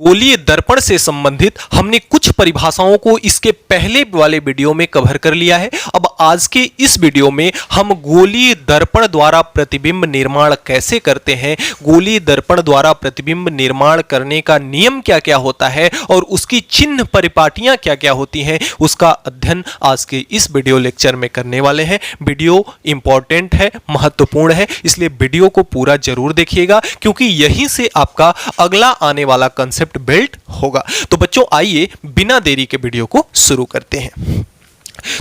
गोलीय दर्पण से संबंधित हमने कुछ परिभाषाओं को इसके पहले वाले वीडियो में कवर कर लिया है। अब आज के इस वीडियो में हम गोलीय दर्पण द्वारा प्रतिबिंब निर्माण कैसे करते हैं, गोलीय दर्पण द्वारा प्रतिबिंब निर्माण करने का नियम क्या क्या होता है और उसकी चिन्ह परिपाटियां क्या क्या होती हैं, उसका अध्ययन आज के इस वीडियो लेक्चर में करने वाले हैं। वीडियो इंपॉर्टेंट है, महत्वपूर्ण है, इसलिए वीडियो को पूरा जरूर देखिएगा क्योंकि यहीं से आपका अगला आने वाला कंसेप्ट बिल्ड होगा। तो बच्चों आइए बिना देरी के वीडियो को शुरू करते हैं।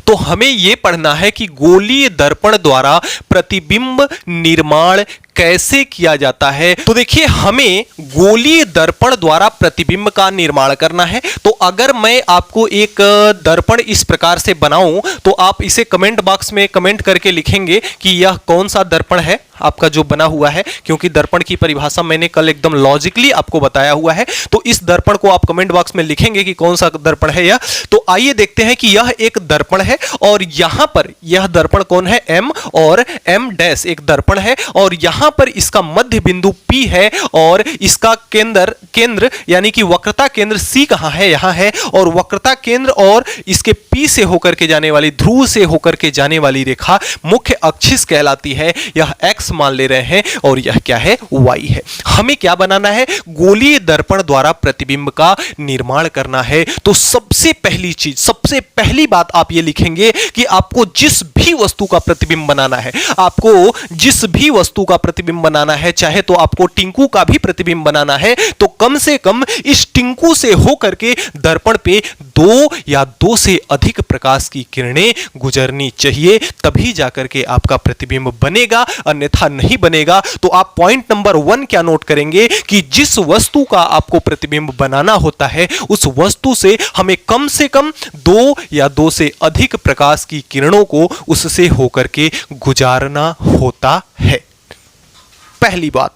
तो हमें यह पढ़ना है कि गोलीय दर्पण द्वारा प्रतिबिंब निर्माण कैसे किया जाता है। तो देखिए हमें गोलीय दर्पण द्वारा प्रतिबिंब का निर्माण करना है। तो अगर मैं आपको एक दर्पण इस प्रकार से बनाऊं तो आप इसे कमेंट बॉक्स में कमेंट करके लिखेंगे कि यह कौन सा दर्पण है आपका जो बना हुआ है, क्योंकि दर्पण की परिभाषा मैंने कल एकदम लॉजिकली आपको बताया हुआ है। तो इस दर्पण को आप कमेंट बॉक्स में लिखेंगे कि कौन सा दर्पण है यह। तो आइए देखते हैं कि यह एक दर्पण है और यहां पर यह दर्पण कौन है, M और M' एक दर्पण है और यहां पर इसका मध्य बिंदु P है और इसका केंद्र यानी कि वक्रता केंद्र C कहां है, यहां है। और वक्रता केंद्र और इसके P से होकर के जाने वाली, ध्रुव से होकर के जाने वाली रेखा मुख्य अक्षिस कहलाती है। यह X मान ले रहे हैं और यह क्या है, Y है। हमें क्या बनाना है, गोलीय दर्पण द्वारा प्रतिबिंब का निर्माण करना है। तो सबसे पहली चीज, सबसे पहली बात आप ये लिखेंगे कि आपको जिस भी वस्तु का प्रतिबिंब बनाना है, आपको जिस भी वस्तु का प्रतिबिंब बनाना है, चाहे तो आपको टिंकू का भी प्रतिबिंब बनाना है, तो कम से कम इस टिंकू से होकर के दर्पण पे 2 या 2 से अधिक प्रकाश की किरणें गुजरनी चाहिए, तभी जाकर के आपका प्रतिबिंब बनेगा, अन्यथा नहीं बनेगा। तो आप पॉइंट नंबर 1 क्या नोट करेंगे कि जिस वस्तु का आपको प्रतिबिंब बनाना होता है उस वस्तु से हमें कम से कम 2 या 2 से अधिक प्रकाश की किरणों को उससे होकर के गुजारना होता है। पहली बात।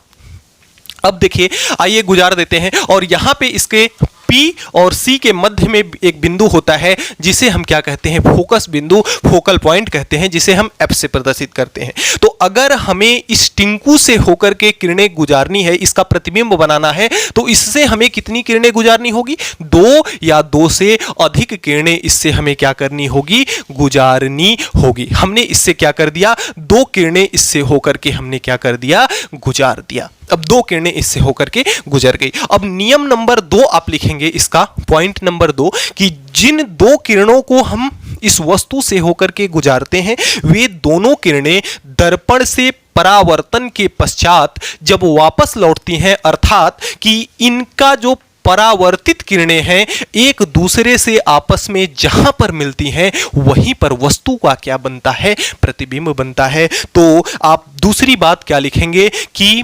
अब देखिए आइए गुजार देते हैं और यहां पे इसके P और C के मध्य में एक बिंदु होता है जिसे हम क्या कहते हैं, फोकस बिंदु, फोकल पॉइंट कहते हैं, जिसे हम F से प्रदर्शित करते हैं। तो अगर हमें इस टिंकू से होकर के किरणें गुजारनी है, इसका प्रतिबिंब बनाना है, तो इससे हमें कितनी किरणें गुजारनी होगी, 2 या 2 से अधिक किरणें इससे हमें क्या करनी होगी, गुजारनी होगी। हमने इससे क्या कर दिया, 2 किरणें इससे होकर के हमने क्या कर दिया, गुजार दिया। अब 2 किरणें इससे होकर के गुजर गई। अब नियम नंबर 2 आप लिखेंगे, इसका पॉइंट नंबर 2 कि जिन 2 किरणों को हम इस वस्तु से होकर के गुजारते हैं वे दोनों किरणें दर्पण से परावर्तन के पश्चात जब वापस लौटती हैं, अर्थात कि इनका जो परावर्तित किरणें हैं एक दूसरे से आपस में जहां पर मिलती हैं वहीं पर वस्तु का क्या बनता है, प्रतिबिंब बनता है। तो आप दूसरी बात क्या लिखेंगे कि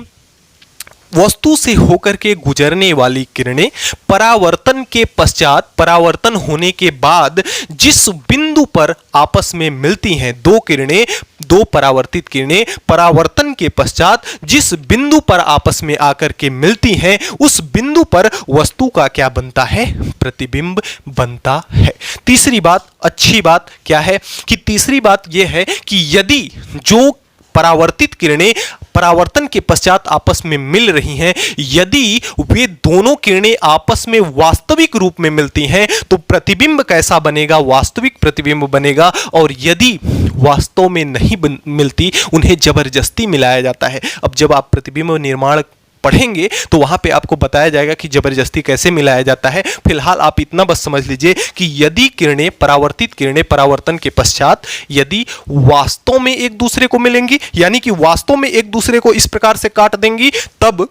वस्तु से होकर के गुजरने वाली किरणें परावर्तन के पश्चात, परावर्तन होने के बाद जिस बिंदु पर आपस में मिलती हैं 2 किरणें, 2 परावर्तित किरणें परावर्तन के पश्चात जिस बिंदु पर आपस में आकर के मिलती हैं उस बिंदु पर वस्तु का क्या बनता है, प्रतिबिंब बनता है। तीसरी बात, अच्छी बात क्या है कि तीसरी बात यह है कि यदि जो परावर्तित किरणें परावर्तन के पश्चात आपस में मिल रही हैं, यदि वे दोनों किरणें आपस में वास्तविक रूप में मिलती हैं तो प्रतिबिंब कैसा बनेगा, वास्तविक प्रतिबिंब बनेगा। और यदि वास्तव में नहीं मिलती, उन्हें जबरदस्ती मिलाया जाता है। अब जब आप प्रतिबिंब निर्माण पढ़ेंगे तो वहां पे आपको बताया जाएगा कि जबरदस्ती कैसे मिलाया जाता है। फिलहाल आप इतना बस समझ लीजिए कि यदि किरणें, परावर्तित किरणें परावर्तन के पश्चात यदि वास्तव में एक दूसरे को मिलेंगी, यानी कि वास्तव में एक दूसरे को इस प्रकार से काट देंगी, तब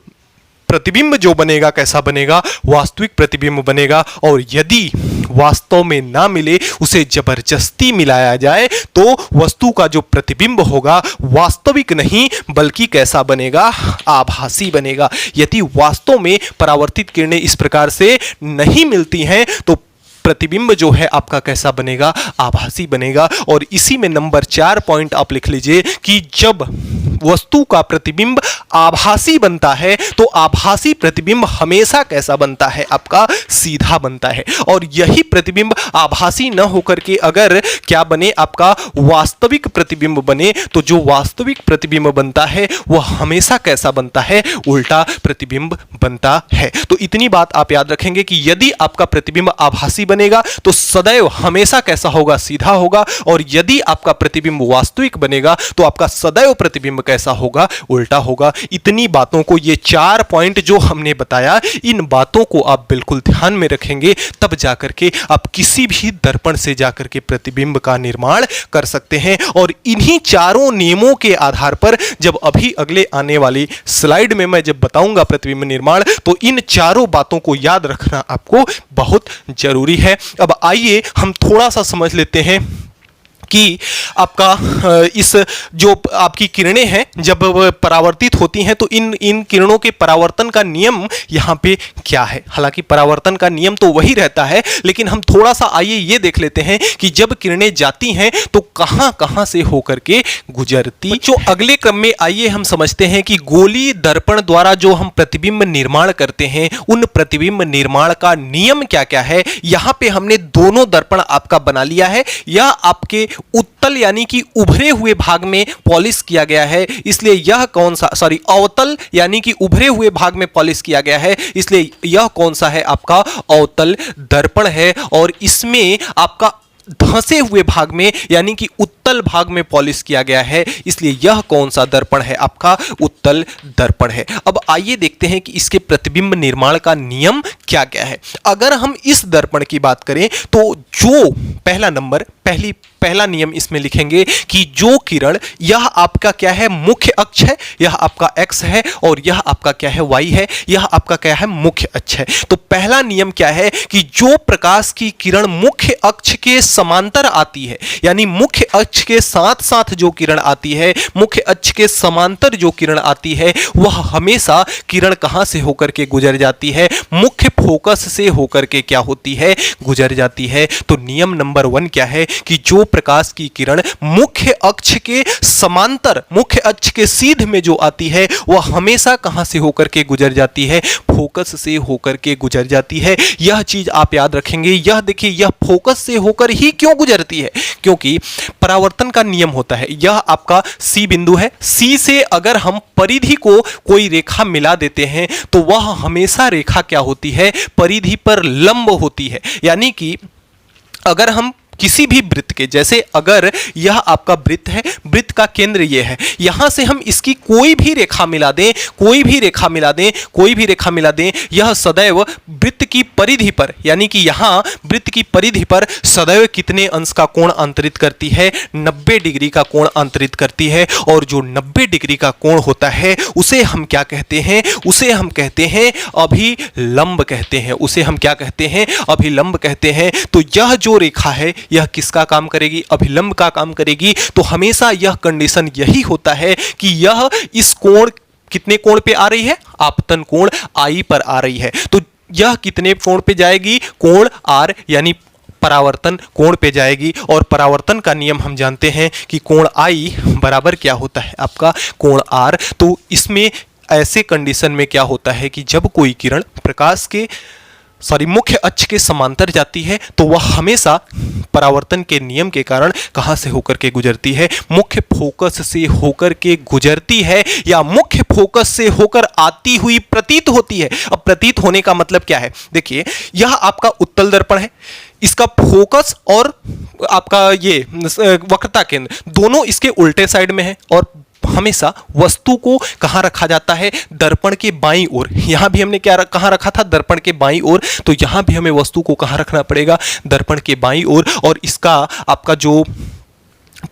प्रतिबिंब जो बनेगा कैसा बनेगा, वास्तविक प्रतिबिंब बनेगा। और यदि वास्तव में ना मिले, उसे जबरदस्ती मिलाया जाए, तो वस्तु का जो प्रतिबिंब होगा वास्तविक नहीं बल्कि कैसा बनेगा, आभासी बनेगा। यदि वास्तव में परावर्तित किरणें इस प्रकार से नहीं मिलती हैं तो प्रतिबिंब जो है आपका कैसा बनेगा, आभासी बनेगा। और इसी में नंबर 4 पॉइंट आप लिख लीजिए कि जब वस्तु का प्रतिबिंब आभासी बनता है तो आभासी प्रतिबिंब हमेशा कैसा बनता है, आपका सीधा बनता है। और यही प्रतिबिंब आभासी न होकर के अगर क्या बने, आपका वास्तविक प्रतिबिंब बने, तो जो वास्तविक प्रतिबिंब बनता है वह हमेशा कैसा बनता है, उल्टा प्रतिबिंब बनता है। तो इतनी बात आप याद रखेंगे कि यदि आपका प्रतिबिंब आभासी बनेगा तो सदैव हमेशा कैसा होगा, सीधा होगा, और यदि आपका प्रतिबिंब वास्तविक बनेगा तो आपका सदैव प्रतिबिंब कैसा होगा, उल्टा होगा। इतनी बातों को, ये 4 पॉइंट जो हमने बताया, इन बातों को आप बिल्कुल ध्यान में रखेंगे, तब जाकर के आप किसी भी दर्पण से जाकर के प्रतिबिंब का निर्माण कर सकते हैं। और इन्हीं चारों नियमों के आधार पर जब अभी अगले आने वाली स्लाइड में मैं जब बताऊंगा प्रतिबिंब निर्माण, तो इन चारों बातों को याद रखना आपको बहुत जरूरी है। अब आइए हम थोड़ा सा समझ लेते हैं कि आपका इस जो आपकी किरणें हैं जब परावर्तित होती हैं तो इन किरणों के परावर्तन का नियम यहाँ पे क्या है। हालांकि परावर्तन का नियम तो वही रहता है, लेकिन हम थोड़ा सा आइए ये देख लेते हैं कि जब किरणें जाती हैं तो कहाँ कहाँ से होकर के गुजरती। जो अगले क्रम में आइए हम समझते हैं कि गोलीय दर्पण द्वारा जो हम प्रतिबिंब निर्माण करते हैं, उन प्रतिबिंब निर्माण का नियम क्या क्या है। यहाँ पे हमने दोनों दर्पण आपका बना लिया है। यह आपके उत्तल यानी कि उभरे हुए भाग में पॉलिश किया गया है, इसलिए यह कौन सा, सॉरी अवतल यानी कि उभरे हुए भाग में पॉलिश किया गया है, इसलिए यह कौन सा है, आपका अवतल दर्पण है। और इसमें आपका धंसे हुए भाग में यानी कि उत्तल भाग में पॉलिश किया गया है, इसलिए यह कौन सा दर्पण है, आपका उत्तल दर्पण है। अब आइए देखते हैं कि इसके प्रतिबिंब निर्माण का नियम क्या क्या है। अगर हम इस दर्पण की बात करें तो जो पहला नियम इसमें लिखेंगे कि जो किरण, यह आपका क्या है, मुख्य अक्ष है, यह आपका एक्स है, और यह आपका क्या है, वाई है, यह आपका क्या है, मुख्य अक्ष है। तो पहला नियम क्या है कि जो प्रकाश की किरण मुख्य अक्ष के समांतर आती है, यानी मुख्य अक्ष के साथ साथ जो किरण आती है, मुख्य अक्ष के समांतर जो किरण आती है, वह हमेशा किरण कहां से होकर के गुजर जाती है, मुख्य फोकस से होकर के क्या होती है, गुजर जाती है। तो नियम नंबर 1 क्या है कि जो प्रकाश की किरण मुख्य अक्ष के समांतर, मुख्य अक्ष के सीध में जो आती है, वह हमेशा कहां से होकर के गुजर जाती है, फोकस से होकर के गुजर जाती है। यह चीज आप याद रखेंगे। यह देखिए, यह फोकस से होकर ही क्यों गुजरती है, क्योंकि परावर्तन का नियम होता है। यह आपका सी बिंदु है, सी से अगर हम परिधि को कोई रेखा मिला देते हैं तो वह हमेशा रेखा क्या होती है, परिधि पर लंब होती है। यानी कि अगर हम किसी भी वृत्त के, जैसे अगर यह आपका वृत्त है, वृत्त का केंद्र यह है, यहां से हम इसकी कोई भी रेखा मिला दें, कोई भी रेखा मिला दें, कोई भी रेखा मिला दें, यह सदैव वृत्त की परिधि पर, यानी कि यहां वृत्त की परिधि पर सदैव कितने अंश का कोण अंतरित करती है, 90 डिग्री का कोण अंतरित करती है। और जो 90 डिग्री का कोण होता है उसे हम क्या कहते हैं, उसे हम कहते हैं अभिलंब कहते हैं, उसे हम क्या कहते हैं, अभिलंब कहते हैं। तो यह जो रेखा है यह किसका काम करेगी, अभिलंब का काम करेगी। तो हमेशा यह कंडीशन यही होता है कि यह इस कोण, कितने कोण पे आ रही है, आपतन कोण आई पर आ रही है। तो यह कितने कोण पे जाएगी, कोण आर, यानी परावर्तन कोण पे जाएगी। और परावर्तन का नियम हम जानते हैं कि कोण आई बराबर क्या होता है, आपका कोण आर। तो इसमें ऐसे कंडीशन में क्या होता है कि जब कोई किरण प्रकाश के मुख्य अक्ष के समांतर जाती है तो वह हमेशा परावर्तन के नियम के कारण कहां से होकर के गुजरती है, मुख्य फोकस से होकर के गुजरती है, या मुख्य फोकस से होकर आती हुई प्रतीत होती है। अब प्रतीत होने का मतलब क्या है, देखिए यह आपका उत्तल दर्पण है, इसका फोकस और आपका ये वक्रता केंद्र दोनों इसके उल्टे साइड में है, और हमेशा वस्तु को कहां रखा जाता है, दर्पण के बाईं ओर। यहां भी हमने क्या कहां रखा था, दर्पण के बाईं ओर। तो यहां भी हमें वस्तु को कहां रखना पड़ेगा, दर्पण के बाईं ओर। और इसका आपका जो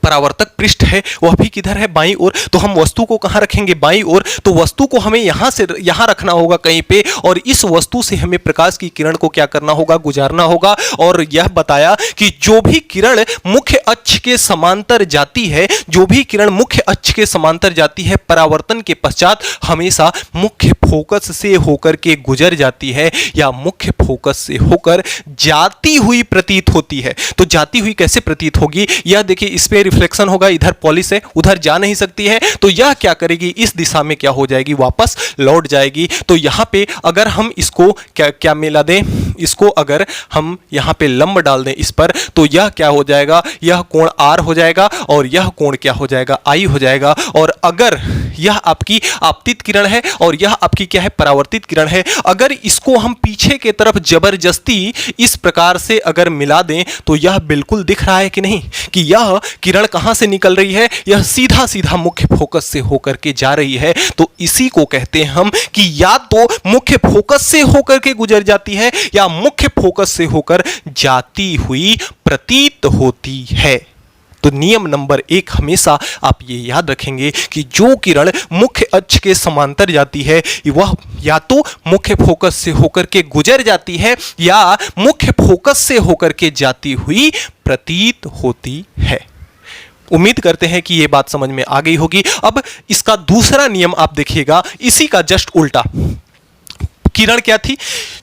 परावर्तक पृष्ठ है वह भी किधर है, बाईं ओर। तो हम वस्तु को कहां रखेंगे, बाईं ओर। तो वस्तु को हमें यहां से यहां रखना होगा कहीं पे, और इस वस्तु से हमें प्रकाश की किरण को क्या करना होगा, गुजारना होगा। और यह बताया कि जो भी किरण मुख्य अक्ष के समांतर जाती है, जो भी किरण मुख्य अक्ष के समांतर जाती है, परावर्तन के पश्चात हमेशा मुख्य फोकस से होकर के गुजर जाती है, या मुख्य फोकस से होकर जाती हुई प्रतीत होती है। तो जाती हुई कैसे प्रतीत होगी, यह देखिए, इस पे पे रिफ्लेक्शन होगा, इधर पॉलिश है, उधर जा नहीं सकती है, तो यह क्या करेगी, इस दिशा में क्या हो जाएगी, वापस लौट जाएगी। तो यहाँ पे अगर हम इसको क्या मिला दें, इसको अगर हम यहाँ पे लंब डाल दें इस पर, तो यह क्या हो जाएगा, यह कोण R हो जाएगा और यह कोण क्या हो जाएगा, I हो जाएगा। और अगर यह आपकी आपतित किरण है और यह आपकी क्या है, परावर्तित किरण है, अगर इसको हम पीछे के तरफ जबरदस्ती इस प्रकार से अगर मिला दें, तो यह बिल्कुल दिख रहा है कि नहीं कि यह किरण कहां से निकल रही है, यह सीधा सीधा मुख्य फोकस से होकर के जा रही है। तो इसी को कहते हैं हम कि या तो मुख्य फोकस से होकर के गुजर जाती है या मुख्य फोकस से होकर जाती हुई प्रतीत होती है। तो नियम नंबर 1 हमेशा आप ये याद रखेंगे कि जो किरण मुख्य अक्ष के समांतर जाती है वह या तो मुख्य फोकस से होकर के गुजर जाती है या मुख्य फोकस से होकर के जाती हुई प्रतीत होती है। उम्मीद करते हैं कि ये बात समझ में आ गई होगी। अब इसका दूसरा नियम आप देखिएगा, इसी का जस्ट उल्टा। किरण क्या थी,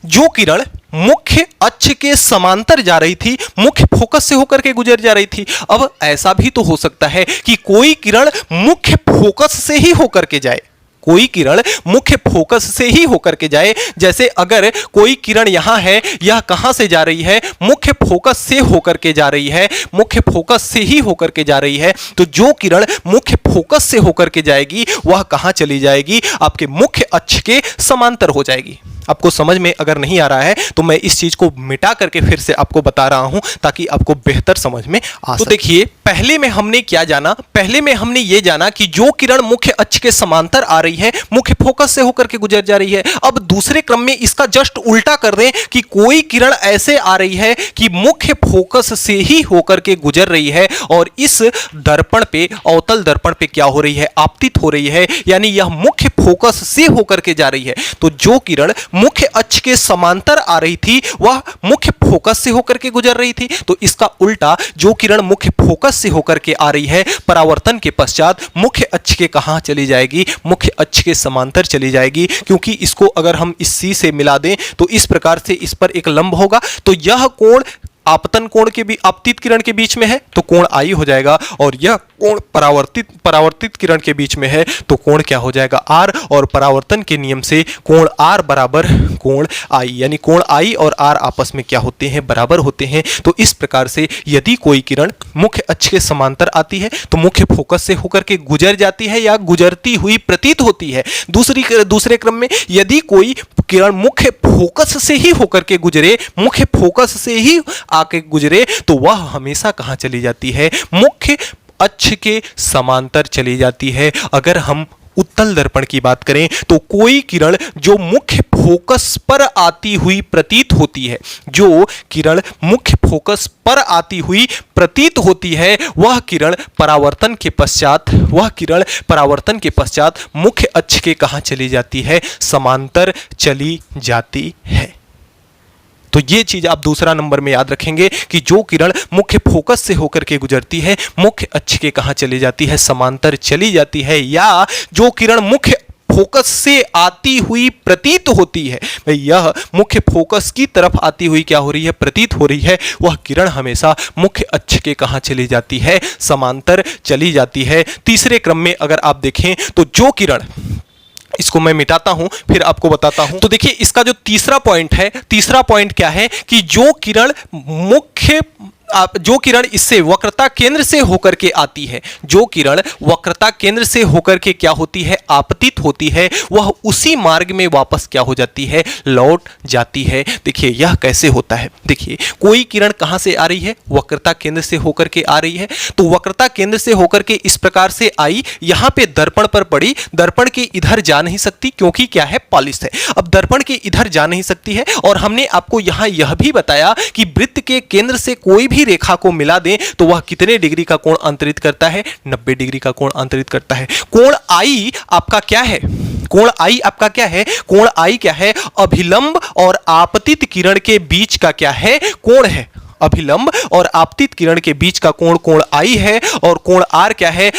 जो किरण मुख्य अक्ष के समांतर जा रही थी, मुख्य फोकस से होकर के गुजर जा रही थी। अब ऐसा भी तो हो सकता है कि कोई किरण मुख्य फोकस से ही होकर के जाए, कोई किरण मुख्य फोकस से ही होकर के जाए। जैसे अगर कोई किरण यहां है, यह कहां से जा रही है, मुख्य फोकस से होकर के जा रही है, मुख्य फोकस से ही होकर के जा रही है। तो जो किरण मुख्य फोकस से होकर के जाएगी वह कहां चली जाएगी, आपके मुख्य अक्ष के समांतर हो जाएगी। आपको समझ में अगर नहीं आ रहा है तो मैं इस चीज को मिटा करके फिर से आपको बता रहा हूं ताकि आपको बेहतर समझ में आ सके। तो देखिए, पहले में हमने क्या जाना, पहले में हमने ये जाना कि जो किरण मुख्य अक्ष के समांतर आ रही है, मुख्य फोकस से होकर के गुजर जा रही है। अब दूसरे क्रम में इसका जस्ट उल्टा कर दें कि कोई किरण ऐसे आ रही है कि मुख्य फोकस से ही होकर के गुजर रही है और इस दर्पण पे, अवतल दर्पण पे क्या हो रही है, आपतित हो रही है, यानी यह मुख्य फोकस से होकर के जा रही है। तो जो किरण मुख्य अक्ष के समांतर आ रही थी वह मुख्य फोकस से होकर के गुजर रही थी। तो इसका उल्टा, जो किरण मुख्य फोकस से होकर के आ रही है, परावर्तन के पश्चात मुख्य अक्ष के कहां चली जाएगी, मुख्य अक्ष के समांतर चली जाएगी। क्योंकि इसको अगर हम इस C से मिला दें तो इस प्रकार से इस पर एक लंब होगा, तो यह कोण आपतन कोण के भी आपतित किरण के बीच में है तो कोण I हो जाएगा, और यह कोण परावर्तित किरण के बीच में है तो कोण क्या हो जाएगा, R। और परावर्तन के नियम से कोण R बराबर कोण I, यानी कोण I और R आपस में क्या होते हैं, बराबर होते हैं। तो इस प्रकार से यदि कोई किरण मुख्य अक्ष के समांतर आती है तो मुख्य फोकस से होकर के गुजर जाती है या गुजरती हुई प्रतीत होती है। दूसरे क्रम में यदि कोई किरण मुख्य फोकस से ही होकर के गुजरे, मुख्य फोकस से ही आके गुजरे, तो वह हमेशा कहां चली जाती है, मुख्य अक्ष के समांतर चली जाती है। अगर हम उत्तल दर्पण की बात करें तो कोई किरण जो मुख्य फोकस पर आती हुई प्रतीत होती है, जो किरण मुख्य फोकस पर आती हुई प्रतीत होती है, वह किरण परावर्तन के पश्चात मुख्य अक्ष के कहां चली जाती है, समांतर चली जाती है। तो ये चीज आप दूसरा नंबर में याद रखेंगे कि जो किरण मुख्य फोकस से होकर के गुजरती है, मुख्य अक्ष के कहां चली जाती है, समांतर चली जाती है। या जो किरण मुख्य फोकस से आती हुई प्रतीत होती है, यह मुख्य फोकस की तरफ आती हुई क्या हो रही है, प्रतीत हो रही है, वह किरण हमेशा मुख्य अक्ष के कहां चली जाती है, समांतर चली जाती है। तीसरे क्रम में अगर आप देखें तो जो किरण, इसको मैं मिटाता हूं फिर आपको बताता हूं। तो देखिए, इसका जो तीसरा पॉइंट क्या है कि जो किरण इससे वक्रता केंद्र से होकर के आती है, जो किरण वक्रता केंद्र से होकर के क्या होती है, आपतित होती है, वह उसी मार्ग में वापस क्या हो जाती है, लौट जाती है। देखिए यह कैसे होता है। देखिए, कोई किरण कहां से आ रही है, वक्रता केंद्र से होकर के आ रही है। तो वक्रता केंद्र से होकर के इस प्रकार से आई, यहां पे दर्पण पर पड़ी, दर्पण के इधर जा नहीं सकती क्योंकि क्या है, पॉलिश है। अब दर्पण के इधर जा नहीं सकती है, और हमने आपको यहां यह भी बताया कि वृत्त के केंद्र से कोई भी रेखा को मिला दें तो वह कितने डिग्री का कोण अंतरित करता है, 90 डिग्री का कोण अंतरित करता है। कोण I आपका क्या है, कोण I आपका क्या है, कोण I क्या है, अभिलंब और आपतित किरण के बीच का क्या है, कोण है। अभिलंब और आपतित किरण के बीच का कोण I है, और कोण R क्या है,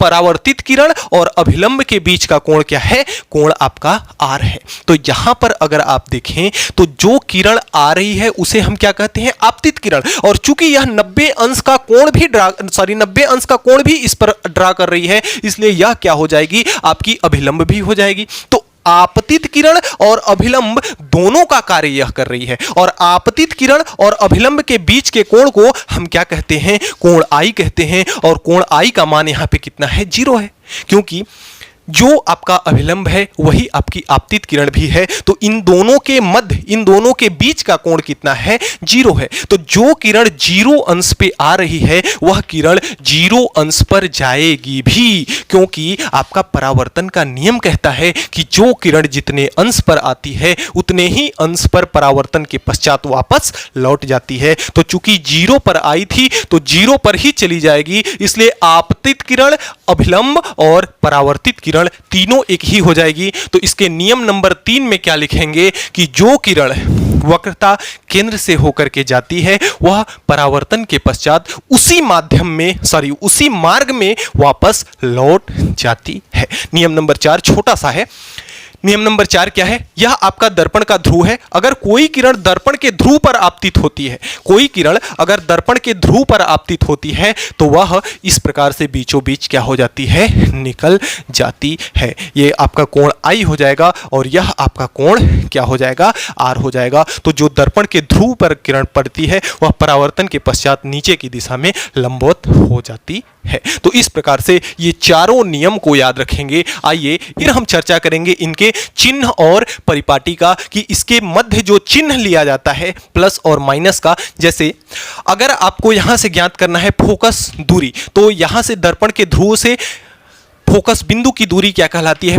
परावर्तित किरण और अभिलंब के बीच का कोण क्या है? कोण आपका R है। तो यहां पर अगर आप देखें तो जो किरण आ रही है उसे हम क्या कहते हैं? आपतित किरण। और चूंकि यह 90 अंश का कोण भी 90 अंश का कोण भी इस पर ड्रा कर रही है, इसलिए यह क्या हो जाएगी? आपकी अभिलंब भी हो जाएगी। तो आपतित किरण और अभिलंब दोनों का कार्य यह कर रही है, और आपतित किरण और अभिलंब के बीच के कोण को हम क्या कहते हैं? कोण I कहते हैं। और कोण I का मान यहां पे कितना है? 0 है, क्योंकि जो आपका अभिलंब है वही आपकी आपतित किरण भी है। तो इन दोनों के मध्य, इन दोनों के बीच का कोण कितना है? 0 है। तो जो किरण 0 अंश पे आ रही है वह किरण 0 अंश पर जाएगी भी, क्योंकि आपका परावर्तन का नियम कहता है कि जो किरण जितने अंश पर आती है उतने ही अंश पर परावर्तन के पश्चात वापस लौट जाती है। तो चूंकि 0 पर आई थी तो 0 पर ही चली जाएगी, इसलिए आपतित किरण, अभिलंब और परावर्तित किरण तीनों एक ही हो जाएगी। तो इसके नियम नंबर 3 में क्या लिखेंगे कि जो किरण वक्रता केंद्र से होकर के जाती है वह परावर्तन के पश्चात उसी मार्ग में वापस लौट जाती है। नियम नंबर 4 छोटा सा है। नियम नंबर 4 क्या है? यह आपका दर्पण का ध्रुव है। अगर कोई किरण दर्पण के ध्रुव पर आपतित होती है, कोई किरण अगर दर्पण के ध्रुव पर आपतित होती है तो वह इस प्रकार से बीचों बीच क्या हो जाती है? निकल जाती है। ये आपका कोण I हो जाएगा और यह आपका कोण क्या हो जाएगा? R हो जाएगा। तो जो दर्पण के ध्रुव पर किरण पड़ती है वह परावर्तन के पश्चात नीचे की दिशा में लंबवत हो जाती है। तो इस प्रकार से ये चारों नियम को याद रखेंगे। आइए फिर हम चर्चा करेंगे इनके चिन्ह और परिपाटी का, कि इसके मध्य जो चिन्ह लिया जाता है प्लस और माइनस का। जैसे अगर आपको यहां से ज्ञात करना है फोकस दूरी, तो यहां से दर्पण के ध्रुव से फोकस बिंदु की दूरी क्या कहलाती है?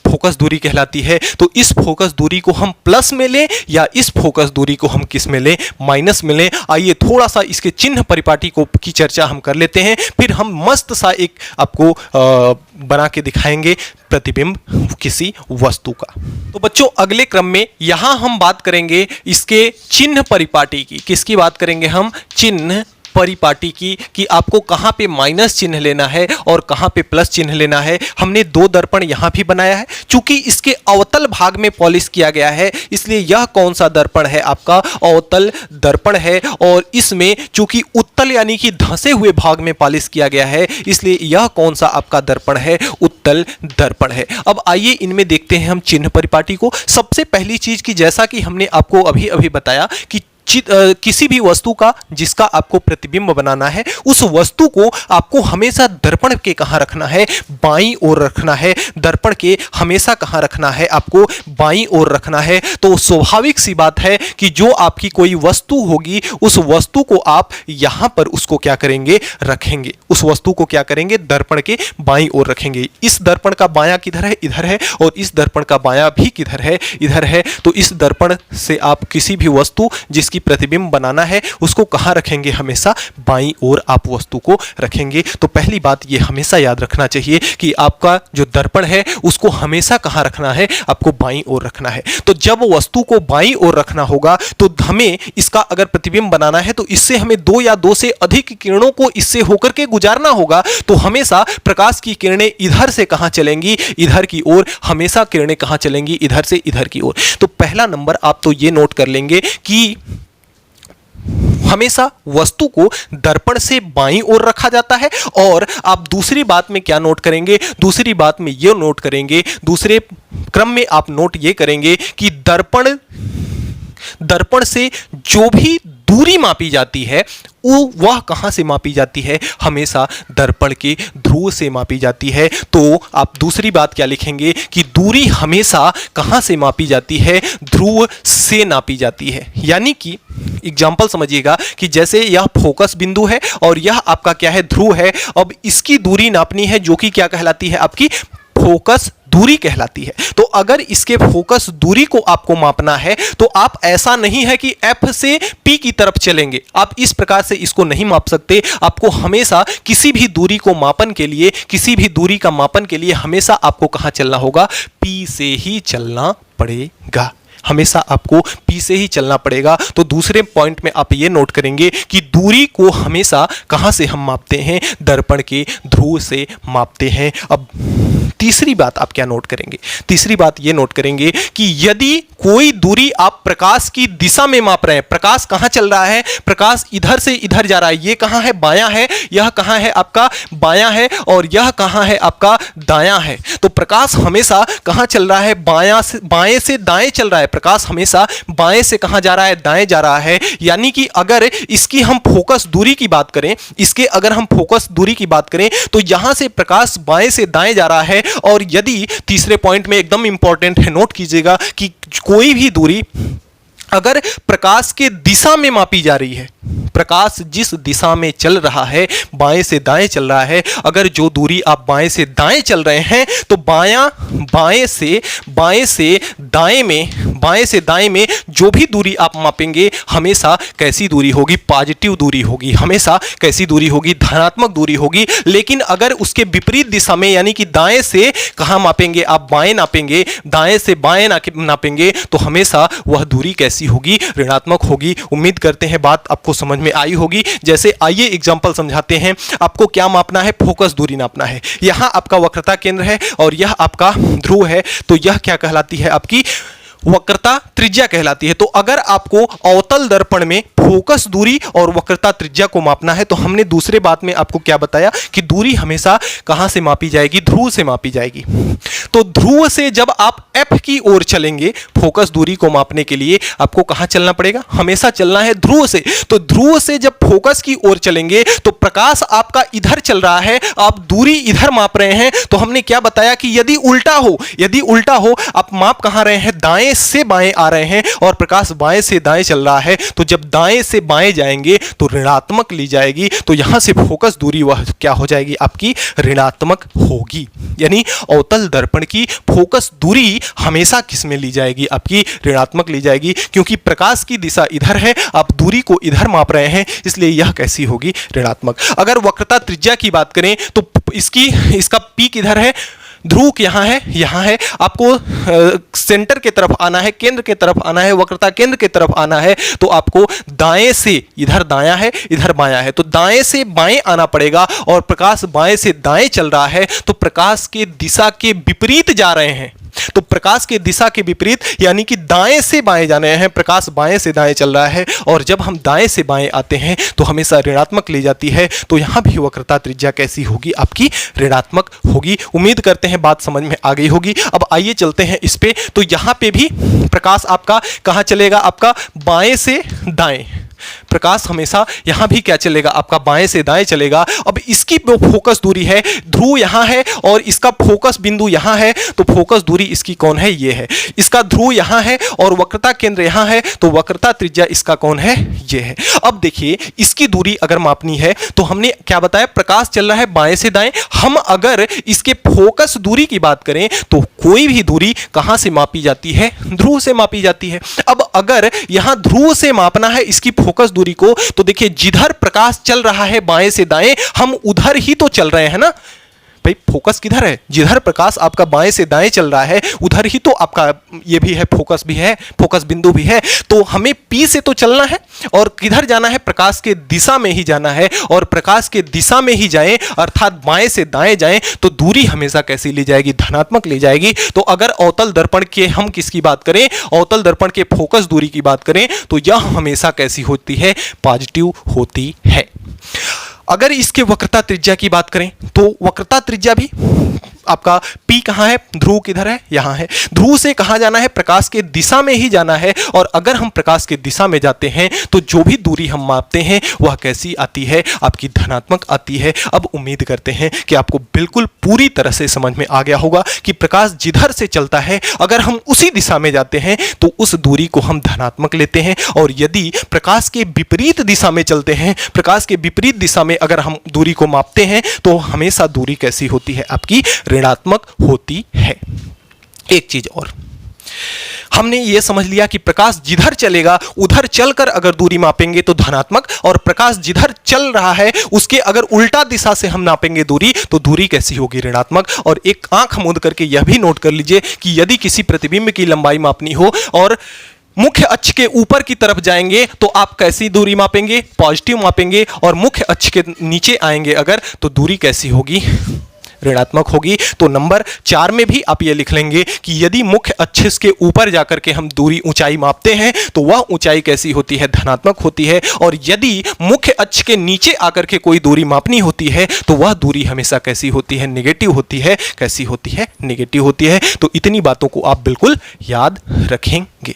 फोकस दूरी कहलाती है। तो इस फोकस दूरी को हम प्लस में लें या इस फोकस दूरी को हम किस में लें? माइनस में लें। आइए थोड़ा सा इसके चिन्ह परिपाटी को की चर्चा हम कर लेते हैं, फिर हम मस्त सा एक आपको बना के दिखाएंगे प्रतिबिंब किसी वस्तु का। तो बच्चों अगले क्रम में यहां हम बात करेंगे इसके चिन्ह परिपाटी की। किसकी बात करेंगे हम? चिन्ह परिपाटी की, कि आपको कहां पे माइनस चिन्ह लेना है और कहां पे प्लस चिन्ह लेना है। हमने 2 दर्पण यहां भी बनाया है। चूंकि इसके अवतल भाग में पॉलिश किया गया है इसलिए यह कौन सा दर्पण है? आपका अवतल दर्पण है। और इसमें चूंकि उत्तल यानी कि धंसे हुए भाग में पॉलिश किया गया है इसलिए यह कौन सा आपका दर्पण है? उत्तल दर्पण है। अब आइए इनमें देखते हैं हम चिन्ह परिपाटी को। सबसे पहली चीज की, जैसा कि हमने आपको अभी अभी बताया कि किसी भी वस्तु का जिसका आपको प्रतिबिंब बनाना है उस वस्तु को आपको हमेशा दर्पण के कहां रखना है? बाईं ओर रखना है। दर्पण के हमेशा कहां रखना है? आपको बाईं ओर रखना है। तो स्वाभाविक सी बात है कि जो आपकी कोई वस्तु होगी उस वस्तु को आप यहां पर उसको क्या करेंगे? रखेंगे। उस वस्तु को क्या करेंगे? दर्पण के बाईं ओर रखेंगे। इस दर्पण का बायां किधर है? इधर है। और इस दर्पण का बायां भी किधर है? इधर है। तो इस दर्पण से आप किसी भी वस्तु जिसकी प्रतिबिंब बनाना है उसको कहां रखेंगे? हमेशा बाईं ओर आप वस्तु को रखेंगे। तो पहली बात ये हमेशा याद रखना चाहिए कि आपका जो दर्पण है उसको हमेशा कहां रखना है? आपको बाईं ओर रखना है। तो जब वस्तु को बाईं ओर रखना होगा तो हमें इसका अगर प्रतिबिंब बनाना है तो इससे हमें 2 या 2 से अधिक किरणों को इससे होकर के गुजारना होगा। तो हमेशा प्रकाश की किरणें इधर से कहां चलेंगी? इधर की ओर। हमेशा किरणें कहां चलेंगी? इधर से इधर की ओर। तो पहला नंबर आप तो ये नोट कर लेंगे कि हमेशा वस्तु को दर्पण से बाईं ओर रखा जाता है। और आप दूसरी बात में क्या नोट करेंगे? दूसरी बात में यह नोट करेंगे, दूसरे क्रम में आप नोट ये करेंगे कि दर्पण से जो भी दूरी मापी जाती है वह कहां से मापी जाती है? हमेशा दर्पण के ध्रुव से मापी जाती है। तो आप दूसरी बात क्या लिखेंगे कि दूरी हमेशा कहां से मापी जाती है? ध्रुव से नापी जाती है। यानी कि एग्जाम्पल समझिएगा कि जैसे यह फोकस बिंदु है और यह आपका क्या है? ध्रुव है। अब इसकी दूरी नापनी है जो कि क्या कहलाती है? आपकी फोकस दूरी कहलाती है। तो अगर इसके फोकस दूरी को आपको मापना है तो आप ऐसा नहीं है कि F से P की तरफ चलेंगे, आप इस प्रकार से इसको नहीं माप सकते। आपको हमेशा किसी भी दूरी को मापन के लिए, किसी भी दूरी का मापन के लिए हमेशा आपको कहां चलना होगा? P से ही चलना पड़ेगा। हमेशा आपको P से ही चलना पड़ेगा। तो दूसरे पॉइंट में आप ये नोट करेंगे कि दूरी को हमेशा कहां से हम मापते हैं, दर्पण के ध्रुव से मापते हैं। अब तीसरी बात आप क्या नोट करेंगे, तीसरी बात ये नोट करेंगे कि यदि कोई दूरी आप प्रकाश की दिशा में माप रहे हैं, प्रकाश कहां चल रहा है, प्रकाश इधर से इधर जा रहा है, ये कहां है, बायां है, यह कहां है आपका बायां है, और यह कहां है आपका दायां है। तो प्रकाश हमेशा कहां चल रहा है, बाएं से दाएं चल रहा है। प्रकाश हमेशा बाएं से कहां जा रहा है, दाएं जा रहा है। यानी कि अगर इसकी हम फोकस दूरी की बात करें, इसके अगर हम फोकस दूरी की बात करें तो यहां से प्रकाश बाएं से दाएं जा रहा है। और यदि तीसरे पॉइंट में एकदम इंपॉर्टेंट है, नोट कीजिएगा कि कोई भी दूरी अगर प्रकाश के दिशा में मापी जा रही है, प्रकाश जिस दिशा में चल रहा है, बाएं से दाएं चल रहा है, अगर जो दूरी आप बाएं से दाएं चल रहे हैं तो बाएं से दाएं में जो भी दूरी आप मापेंगे हमेशा कैसी दूरी होगी, पॉजिटिव दूरी होगी, हमेशा कैसी दूरी होगी, धनात्मक दूरी होगी। लेकिन अगर उसके विपरीत दिशा में यानी कि दाएं से कहां मापेंगे, आप बाएं नापेंगे, दाएं से बाएं नापेंगे तो हमेशा वह दूरी कैसी होगी, ऋणात्मक होगी। उम्मीद करते हैं बात आपको समझ में आई होगी। जैसे आइए एग्जांपल समझाते हैं। आपको क्या मापना है, फोकस दूरी नापना है। यहां आपका वक्रता केंद्र है और यह आपका ध्रुव है, तो यह क्या कहलाती है, आपकी वक्रता त्रिज्या कहलाती है। तो अगर आपको अवतल दर्पण में फोकस दूरी और वक्रता त्रिज्या को मापना है तो हमने दूसरे बात में आपको क्या बताया कि दूरी हमेशा कहां से मापी जाएगी, ध्रुव से मापी जाएगी। तो ध्रुव से जब आप F की ओर चलेंगे, फोकस दूरी को मापने के लिए आपको कहां चलना पड़ेगा, हमेशा चलना है ध्रुव से। तो ध्रुव से जब फोकस की ओर चलेंगे तो प्रकाश आपका इधर चल रहा है, आप दूरी इधर माप रहे हैं। तो हमने क्या बताया कि यदि उल्टा हो, आप माप कहां रहे हैं, दाएं से बाएं आ रहे हैं और प्रकाश बाएं से दाएं चल रहा है, तो जब दाएं से बाएं जाएंगे तो ऋणात्मक ली जाएगी। तो यहां से फोकस दूरी वह क्या हो जाएगी, आपकी ऋणात्मक होगी। यानी अवतल दर्पण की फोकस दूरी हमेशा किस में ली जाएगी, आपकी ऋणात्मक ली जाएगी, क्योंकि प्रकाश की दिशा इधर है, आप दूरी को इधर माप रहे हैं, इसलिए यह कैसी होगी, ऋणात्मक। अगर वक्रता त्रिज्या की बात करें तो इसका पीक इधर है, ध्रुव यहाँ है, आपको सेंटर के तरफ आना है, केंद्र के तरफ आना है, वक्रता केंद्र के तरफ आना है, तो आपको दाएं से, इधर दायां है, इधर बायां है, तो दाएं से बाएं आना पड़ेगा। और प्रकाश बाएं से दाएं चल रहा है तो प्रकाश के दिशा के विपरीत जा रहे हैं। तो प्रकाश के दिशा के विपरीत यानी कि दाएं से बाएं जाने हैं, प्रकाश बाएं से दाएं चल रहा है, और जब हम दाएं से बाएं आते हैं तो हमेशा ऋणात्मक ली जाती है। तो यहां भी वक्रता त्रिज्या कैसी होगी, आपकी ऋणात्मक होगी। उम्मीद करते हैं बात समझ में आ गई होगी। अब आइए चलते हैं इस पे। तो यहां पे भी प्रकाश आपका कहां चलेगा, आपका बाएं से दाएं। प्रकाश हमेशा यहां भी क्या चलेगा, आपका बाएं से दाएं चलेगा। अब इसकी फोकस दूरी है, ध्रुव यहां है और इसका फोकस बिंदु यहां है, तो फोकस दूरी इसकी कौन है, ये है। इसका ध्रुव यहां है और वक्रता केंद्र यहां है, तो वक्रता त्रिज्या इसका कौन है, ये है। अब देखिए इसकी दूरी अगर मापनी है तो हमने क्या बताया, प्रकाश चल रहा है बाएं से दाएं। हम अगर इसके फोकस दूरी की बात करें तो कोई भी दूरी कहां से मापी जाती है, ध्रुव से मापी जाती है। अब अगर यहां ध्रुव से मापना है इसकी फोकस दूरी को, तो देखिए जिधर प्रकाश चल रहा है बाएं से दाएं, हम उधर ही तो चल रहे हैं ना भाई। फोकस किधर है, जिधर प्रकाश आपका बाएं से दाएं चल रहा है उधर ही तो आपका ये भी है, फोकस भी है, फोकस बिंदु भी है। तो हमें P से तो चलना है और किधर जाना है, प्रकाश के दिशा में ही जाना है। और प्रकाश के दिशा में ही जाएं अर्थात बाएं से दाएं जाएं तो दूरी हमेशा कैसी ली जाएगी, धनात्मक ली जाएगी। तो अगर अवतल दर्पण के हम किसकी बात करें, अवतल दर्पण के फोकस दूरी की बात करें तो यह हमेशा कैसी होती है, पॉजिटिव होती है। अगर इसके वक्रता त्रिज्या की बात करें तो वक्रता त्रिज्या भी आपका P कहाँ है, ध्रुव किधर है, यहाँ है। ध्रुव से कहाँ जाना है, प्रकाश के दिशा में ही जाना है। और अगर हम प्रकाश के दिशा में जाते हैं तो जो भी दूरी हम मापते हैं वह कैसी आती है, आपकी धनात्मक आती है। अब उम्मीद करते हैं कि आपको बिल्कुल पूरी तरह से समझ में आ गया होगा कि प्रकाश जिधर से चलता है अगर हम उसी दिशा में जाते हैं तो उस दूरी को हम धनात्मक लेते हैं। और यदि प्रकाश के विपरीत दिशा में चलते हैं, प्रकाश के विपरीत दिशा में अगर हम दूरी को मापते हैं तो हमेशा दूरी कैसी होती है, आपकी ऋणात्मक होती है। एक चीज और, हमने ये समझ लिया कि प्रकाश जिधर चलेगा उधर चलकर अगर दूरी मापेंगे तो धनात्मक, और प्रकाश जिधर चल रहा है उसके अगर उल्टा दिशा से हम नापेंगे दूरी तो दूरी कैसी होगी, ऋणात्मक। और एक आंख मूंद करके यह भी नोट कर लीजिए कि यदि किसी प्रतिबिंब की लंबाई मापनी हो और मुख्य अक्ष के ऊपर की तरफ जाएंगे तो आप कैसी दूरी मापेंगे, पॉजिटिव मापेंगे, और मुख्य अक्ष के नीचे आएंगे अगर तो दूरी कैसी होगी, ऋणात्मक होगी। तो नंबर 4 में भी आप ये लिख लेंगे कि यदि मुख्य अक्ष के ऊपर जाकर के हम दूरी ऊंचाई मापते हैं तो वह ऊंचाई कैसी होती है, धनात्मक होती है। और यदि मुख्य अक्ष के नीचे आकर के कोई दूरी मापनी होती है तो वह दूरी हमेशा कैसी होती है, नेगेटिव होती है। कैसी होती है, नेगेटिव होती है। तो इतनी बातों को आप बिल्कुल याद रखेंगे।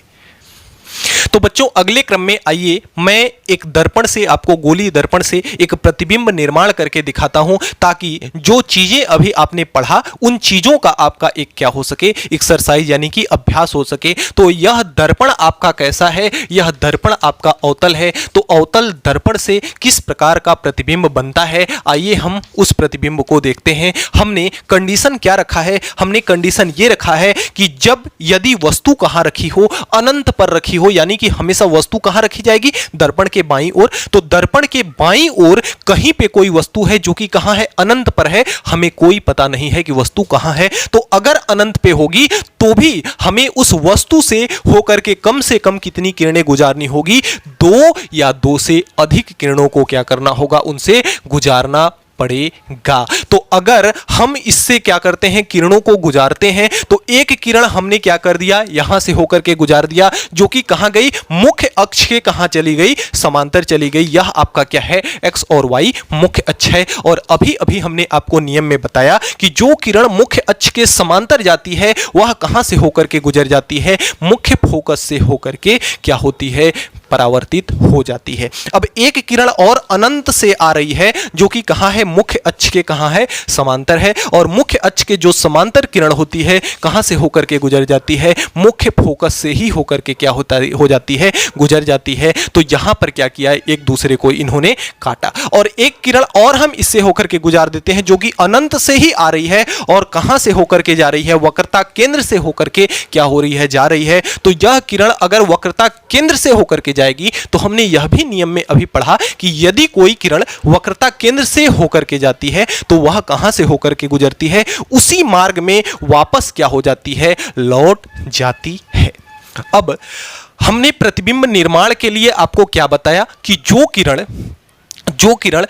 तो बच्चों अगले क्रम में आइए मैं एक दर्पण से, आपको गोलीय दर्पण से एक प्रतिबिंब निर्माण करके दिखाता हूं, ताकि जो चीजें अभी आपने पढ़ा उन चीजों का आपका एक क्या हो सके, एक्सरसाइज यानी कि अभ्यास हो सके। तो यह दर्पण आपका कैसा है, यह दर्पण आपका अवतल है। तो अवतल दर्पण से किस प्रकार का प्रतिबिंब बनता है, आइए हम उस प्रतिबिंब को देखते हैं। हमने कंडीशन क्या रखा है, हमने कंडीशन ये रखा है कि जब यदि वस्तु कहां रखी हो, अनंत पर रखी हो, यानी कि हमेशा वस्तु कहां रखी जाएगी, दर्पण के बाईं ओर। तो दर्पण के बाईं ओर कहीं पे कोई वस्तु है जो कि कहां है, अनंत पर है। हमें कोई पता नहीं है कि वस्तु कहां है। तो अगर अनंत पे होगी तो भी हमें उस वस्तु से होकर के कम से कम कितनी किरणें गुजारनी होगी, 2 या 2 से अधिक किरणों को क्या करना होगा, उनसे गुजारना पड़ेगा। तो अगर हम इससे क्या करते हैं, किरणों को गुजारते हैं, तो एक किरण हमने क्या कर दिया, यहां से होकर के गुजार दिया, जो कि कहां गई, मुख्य अक्ष के कहां चली गई, समांतर चली गई। यह आपका क्या है, एक्स और वाई मुख्य अक्ष है। और अभी अभी हमने आपको नियम में बताया कि जो किरण मुख्य अक्ष के समांतर जाती है वह कहां से होकर के गुजर जाती है, मुख्य फोकस से होकर के क्या होती है, परावर्तित हो जाती है। अब एक किरण और अनंत से आ रही है जो कि कहां है, मुख्य अक्ष के कहां है, समांतर है। और मुख्य अक्ष के जो समांतर किरण होती है कहां से होकर के गुजर जाती है, मुख्य फोकस से ही होकर के क्या हो जाती है, गुजर जाती है। तो यहां पर क्या किया, एक दूसरे को इन्होंने काटा। और एक किरण और हम इससे होकर के गुजार देते हैं जो कि अनंत से ही आ रही है और कहां से होकर के जा रही है, वक्रता केंद्र से होकर के क्या हो रही है, जा रही है। तो यह किरण अगर वक्रता केंद्र से होकर के जाएगी तो हमने यह भी नियम में अभी पढ़ा कि यदि कोई किरण वक्रता केंद्र से होकर के जाती है तो वह कहां से होकर के गुजरती है, उसी मार्ग में वापस क्या हो जाती है, लौट जाती है। अब हमने प्रतिबिंब निर्माण के लिए आपको क्या बताया कि जो किरण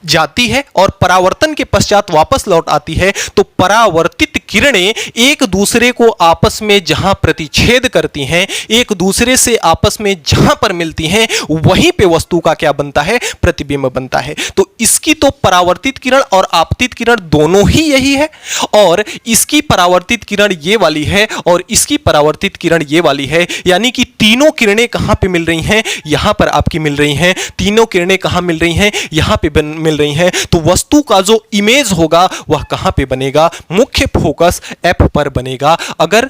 जाती है और परावर्तन के पश्चात वापस लौट आती है तो परावर्तित किरणें एक दूसरे को आपस में जहां प्रतिच्छेद करती हैं, एक दूसरे से आपस में जहां पर मिलती हैं, वहीं पे वस्तु का क्या बनता है, प्रतिबिंब बनता है। तो इसकी तो परावर्तित किरण और आपतित किरण दोनों ही यही है, और इसकी परावर्तित किरण ये वाली है और इसकी परावर्तित किरण ये वाली है। यानी कि तीनों किरणें कहां पे मिल रही हैं, यहां पर आपकी मिल रही हैं। तीनों किरणें कहां मिल रही हैं, यहां पे मिल रही हैं। तो वस्तु का जो इमेज होगा वह कहां पे बनेगा, मुख्य फोकस एफ पर बनेगा। अगर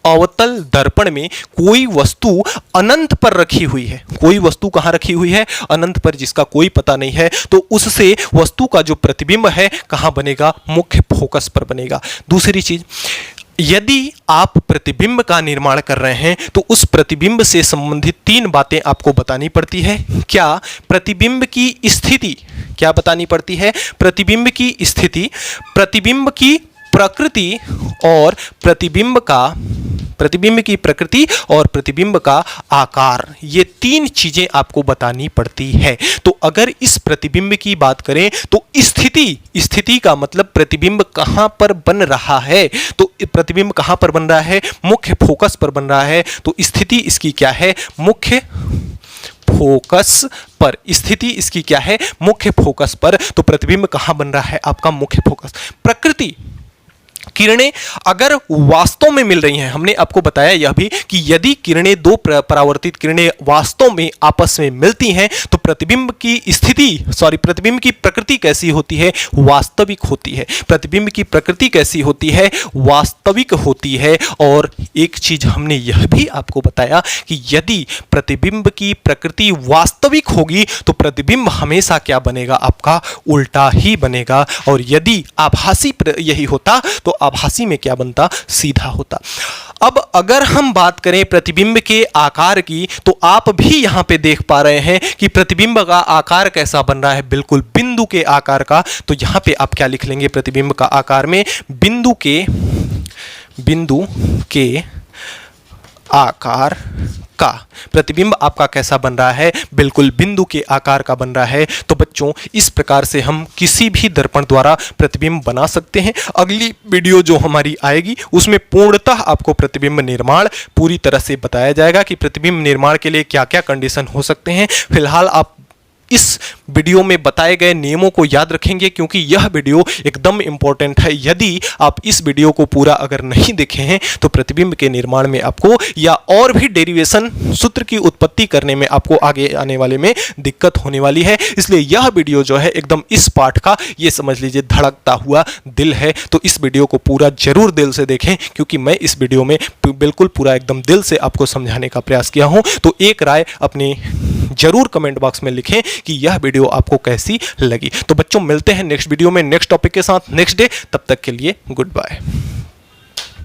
अवतल दर्पण में कोई वस्तु अनंत पर रखी हुई है, कोई वस्तु कहां रखी हुई है, अनंत पर, जिसका कोई पता नहीं है, तो उससे वस्तु का जो प्रतिबिंब है कहां बनेगा, मुख्य फोकस पर बनेगा। दूसरी चीज, यदि आप प्रतिबिंब का निर्माण कर रहे हैं तो उस प्रतिबिंब से संबंधित 3 बातें आपको बतानी पड़ती है। क्या, प्रतिबिंब की स्थिति, क्या बतानी पड़ती है, प्रतिबिंब की स्थिति, प्रतिबिंब की प्रकृति और प्रतिबिंब की प्रकृति और प्रतिबिंब का आकार, ये 3 चीजें आपको बतानी पड़ती है। तो अगर इस प्रतिबिंब की बात करें तो स्थिति का मतलब प्रतिबिंब कहां पर बन रहा है, तो प्रतिबिंब कहां पर बन रहा है, मुख्य फोकस पर बन रहा है। तो स्थिति इसकी क्या है, मुख्य फोकस पर। स्थिति इसकी क्या है, मुख्य फोकस पर। तो प्रतिबिंब कहां बन रहा है, आपका मुख्य फोकस। प्रकृति, किरणें अगर वास्तव में मिल रही हैं, हमने आपको बताया यह भी कि यदि किरणें, 2 परावर्तित किरणें वास्तव में आपस में मिलती हैं तो प्रतिबिंब की प्रतिबिंब की प्रकृति कैसी होती है, वास्तविक होती है। प्रतिबिंब की प्रकृति कैसी होती है, वास्तविक होती है। और एक चीज हमने यह भी आपको बताया कि यदि प्रतिबिंब की प्रकृति वास्तविक होगी तो प्रतिबिंब हमेशा क्या बनेगा, आपका उल्टा ही बनेगा। और यदि आभासी यही होता तो आभासी में क्या बनता, सीधा होता। अब अगर हम बात करें प्रतिबिंब के आकार की, तो आप भी यहां पे देख पा रहे हैं कि प्रतिबिंब का आकार कैसा बन रहा है, बिल्कुल बिंदु के आकार का। तो यहां पे आप क्या लिख लेंगे प्रतिबिंब का आकार में, बिंदु के आकार का। प्रतिबिंब आपका कैसा बन रहा है, बिल्कुल बिंदु के आकार का बन रहा है। तो बच्चों इस प्रकार से हम किसी भी दर्पण द्वारा प्रतिबिंब बना सकते हैं। अगली वीडियो जो हमारी आएगी उसमें पूर्णतः आपको प्रतिबिंब निर्माण पूरी तरह से बताया जाएगा कि प्रतिबिंब निर्माण के लिए क्या क्या कंडीशन हो सकते हैं। फिलहाल आप इस वीडियो में बताए गए नियमों को याद रखेंगे, क्योंकि यह वीडियो एकदम इंपॉर्टेंट है। यदि आप इस वीडियो को पूरा अगर नहीं देखे हैं तो प्रतिबिंब के निर्माण में आपको या और भी डेरिवेशन सूत्र की उत्पत्ति करने में आपको आगे आने वाले में दिक्कत होने वाली है। इसलिए यह वीडियो जो है एकदम इस पाठ का, ये समझ लीजिए धड़कता हुआ दिल है। तो इस वीडियो को पूरा जरूर दिल से देखें, क्योंकि मैं इस वीडियो में बिल्कुल पूरा एकदम दिल से आपको समझाने का प्रयास किया हूं। तो एक राय अपनी जरूर कमेंट बॉक्स में लिखें कि यह वीडियो आपको कैसी लगी। तो बच्चों मिलते हैं नेक्स्ट वीडियो में नेक्स्ट टॉपिक के साथ नेक्स्ट डे। तब तक के लिए गुड बाय।